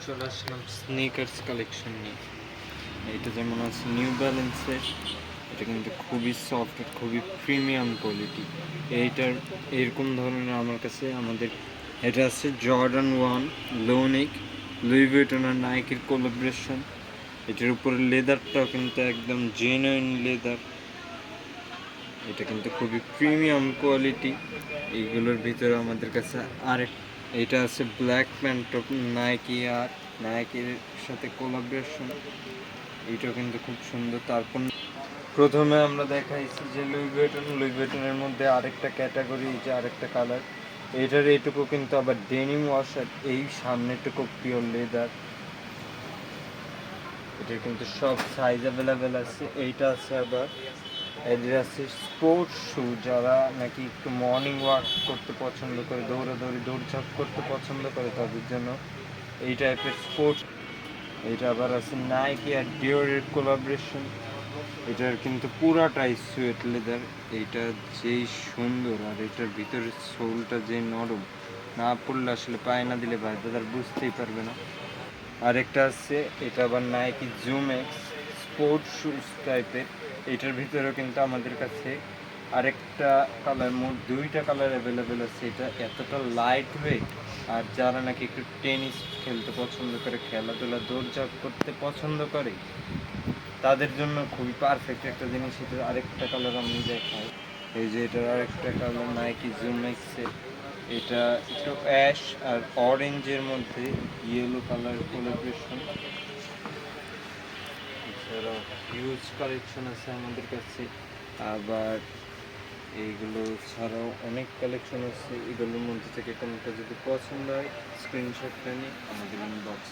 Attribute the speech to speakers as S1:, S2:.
S1: চলে আসলাম sneakers collection নিয়ে। এটা যেমন আছে নিউ ব্যালেন্সের, এটা কিন্তু খুবই সফট, খুবই প্রিমিয়াম কোয়ালিটি। এইটার এরকম ধরনের আমার কাছে এটা আছে জর্ডান 1 লো নেক, লুই ভিটন আর নাইকির কোলাবরেশন। এটার উপরে লেদারটাও কিন্তু একদম জেনুইন লেদার। এটা কিন্তু খুবই প্রিমিয়াম কোয়ালিটি। এইগুলোর ভিতরে আমাদের কাছে এটা আছে ব্ল্যাক প্যান্ট নাইকি আর নাইকির সাথে কোলাবরেশন। এইটাও কিন্তু খুব সুন্দর। তারপর প্রথমে আমরা দেখাইছি যে লুই ভিটনের মধ্যে আরেকটা ক্যাটাগরি, যে আরেকটা কালার। এটার এইটুকু কিন্তু আবার ডেনিম ওয়াশ, আর এই সামনেটুকু পিওর লেদার। এটার কিন্তু সব সাইজ অ্যাভেলেবেল আছে। এইটা আছে আবার এদের আছে স্পোর্টস শু, যারা নাকি একটু মর্নিং ওয়াক করতে পছন্দ করে, দৌড়ঝাঁপ করতে পছন্দ করে, তাদের জন্য এই টাইপের স্পোর্টস। এটা আবার আছে নাইকি আর ডিওরের কোলাবরেশন। এটার কিন্তু পুরাটাই সুয়েট লেদার। এইটা যেই সুন্দর, আর এটার ভিতরের সোলটা যে নরম, না পড়লে আসলে পায়ে না দিলে ভাই দাদার বুঝতেই পারবে না। আরেকটা আছে, এটা আবার Nike zoom x sports shoes টাইপের। এটার ভিতরেও কিন্তু আমাদের কাছে আরেকটা কালার, মোট দুইটা কালার অ্যাভেলেবেল আছে। এটা এতটা লাইট ওয়েট, আর যারা নাকি একটু টেনিস খেলতে পছন্দ করে, খেলাধুলা দৌড়ঝাঁপ করতে পছন্দ করে, তাদের জন্য খুবই পারফেক্ট একটা জিনিস। এটার আরেকটা কালার আমি দেখাই। এই যে এটার আরেকটা কালার নাইকি জুম এক্সের। এটা একটু অ্যাশ আর অরেঞ্জের মধ্যে ইয়েলো কালার কোলাবরেশন। এছাড়াও হিউজ কালেকশন আছে আমাদের কাছে। আবার এইগুলো ছাড়াও অনেক কালেকশন আছে। এগুলোর মধ্যে থেকে কোনটা যদি পছন্দ হয় স্ক্রিনশটটা নিয়ে আমাদের ইনবক্স